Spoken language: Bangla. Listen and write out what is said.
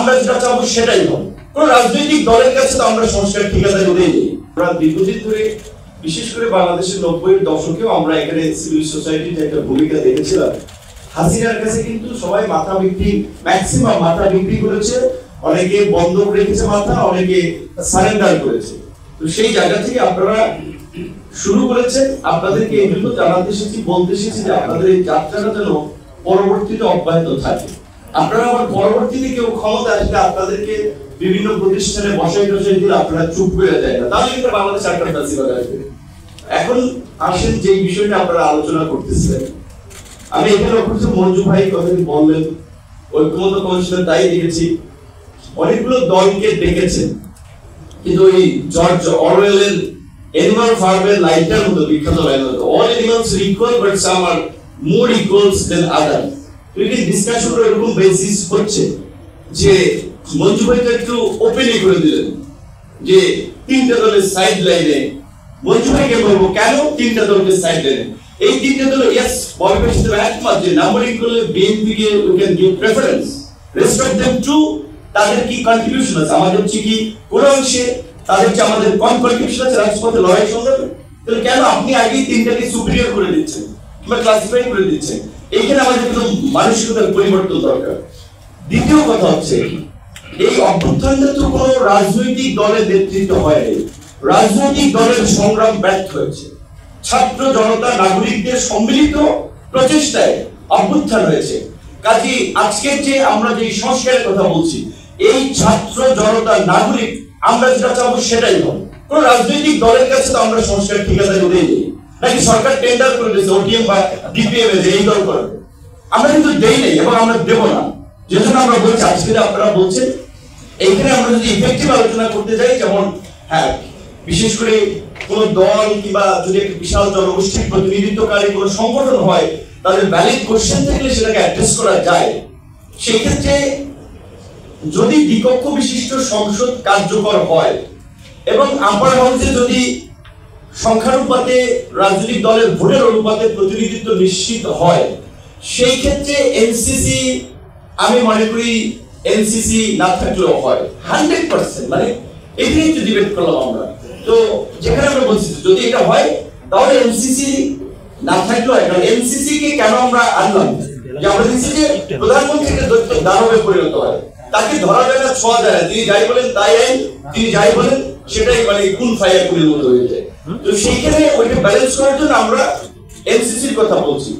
আমরা যেটা চাবো সেটাই হবে। কোন রাজনৈতিক দলের কাছে তো আমরা সংস্কার ঠিকাদারি দেই নি। আমরা দীর্ঘদিন ধরে বিশেষ করে বাংলাদেশের 90-এর দশকেও আমরা এখানে সিভিল সোসাইটিতে একটা ভূমিকা দেখেছিলাম। হাসিনার কাছে কিন্তু সবাই মাথা বিক্রি, ম্যাক্সিমাম মাথা বিক্রি করেছে, অনেকে বন্ধক রেখেছে মাথা, অনেকে সারেন্ডার করেছে। তো সেই জায়গা থেকে আপনারা শুরু করেছেন। আপনাদেরকে এই জন্য জানাতে এসেছি, বলতে এসেছি যে আপনাদের এই যাত্রাটা যেন পরবর্তীতে অব্যাহত থাকে। আপনারা আবার পরবর্তীতে কেউ ক্ষমতা আসলে আপনাদেরকে বিভিন্ন প্রতিষ্ঠানে বসাই দিলে আপনারা চুপ করে যায় না, তাহলে কিন্তু বাংলাদেশ একটা ফ্যাসিবাদ আসবে। এখন আসেন যে বিষয়টা আপনারা আলোচনা করতেছিলেন, আমি এখানে অবশ্য মঞ্জু ভাই কথাটি বললেন, ঐক্যমত্য কমিশনের তাই দেখেছি অনেকগুলো দলকে ডেকেছেন, কিন্তু ওই জর্জ অরওয়েলের এনিমাল ফার্মের লাইনটার মতো বিখ্যাত লাইন হতো, all animals are equal but some are more equals than other. তো এই ডিসকাশনটা এরকম বেসিস হচ্ছে যে মঞ্জু ভাই তো একটু ওপেনই করে দিলেন যে তিনটা দলের সাইড লাইনে। মঞ্জু ভাইকে বলবো কেন তিনটা দলের সাইড লাইনে? এই তিনটা দল ইয়েস বলবেন সাথে একমত যে নাম্বারিং করলে বিএনপি কে we can give preference, respect them to তাদের কি কন্ট্রিবিউশন আছে, আমাদের হচ্ছে কি কোন অংশে তাদের হচ্ছে আমাদের কম কন্ট্রিবিউশন আছে রাজপথে লড়াই সংগ্রামে। তাহলে কেন আপনি আগেই তিনটাকে সুপিরিয়র করে দিচ্ছেন কিংবা ক্লাসিফাই করে দিচ্ছেন? এইখানে আমাদের কিন্তু মানসিকতার পরিবর্তন দরকার। দ্বিতীয় কথা হচ্ছে এই অভ্যুত্থানটা তো কোনো রাজনৈতিক দলের নেতৃত্ব হয়নি, রাজনৈতিক দলের সংগ্রাম ব্যর্থ হয়েছে, ছাত্র জনতা নাগরিকদের সম্মিলিত প্রচেষ্টায় অভ্যুত্থান হয়েছে। কাজে আজকের যে আমরা যে সংস্কারের কথা বলছি, এই ছাত্র জনতা নাগরিক আমরা যেটা চাবো সেটাই হবে। কোন রাজনৈতিক দলের কাছে তো আমরা সংস্কার ঠিকাদারি দেই নি, নাকি সরকার টেন্ডার করে দিয়েছে ওটিএম বা ডিপিএম এ এই দল করবে, আমরা কিন্তু দেই নাই এবং আমরা দেব না। যেজন্য আমরা বলছি আজকে আপনারা বলছেন এইখানে আমরা যদি ইফেক্টিভ আলোচনা করতে যাই, যেমন হ্যাঁ বিশেষ করে কোন দল কিংবা যদি একটা বিশাল জনগোষ্ঠীর প্রতিনিধিত্বকারী কোন সংগঠন হয়, তাদের ভ্যালিড কোশ্চেন থাকলে সেটাকে অ্যাড্রেস করা যায়। সেই ক্ষেত্রে যদি দ্বিকক্ষ বিশিষ্ট সংসদ কার্যকর হয় এবং আপার হাউসে যদি সংখ্যানুপাতে রাজনৈতিক দলের ভোটের অনুপাতে প্রতিনিধিত্ব নিশ্চিত হয়, সেই ক্ষেত্রে এনসিসি আমি মনে করি এনসিসি না থাকলেও হয় 100%, মানে এটাই একটু ডিবেট করলাম আমরা। তো যেখানে আমরা বলছি যদি এটা হয় তাহলে এনসিসি না থাকলেও হয়, কারণ এনসিসি কে কেন আমরা আনলাম যে আমরা দেখছি যে প্রধানমন্ত্রীকে দৈত্য দানবে পরিণত হয়, তাকে ধরা যায় না, ছোঁয়া যায় না, তিনি যাই বলেন তাই আইন, তিনি যাই বলেন সেটাই মানে কোন ফায়ার কুলের মতো হয়ে যায়। তো সেইখানে ওইটা ব্যালেন্স করার জন্য আমরা এনসিসির কথা বলছি।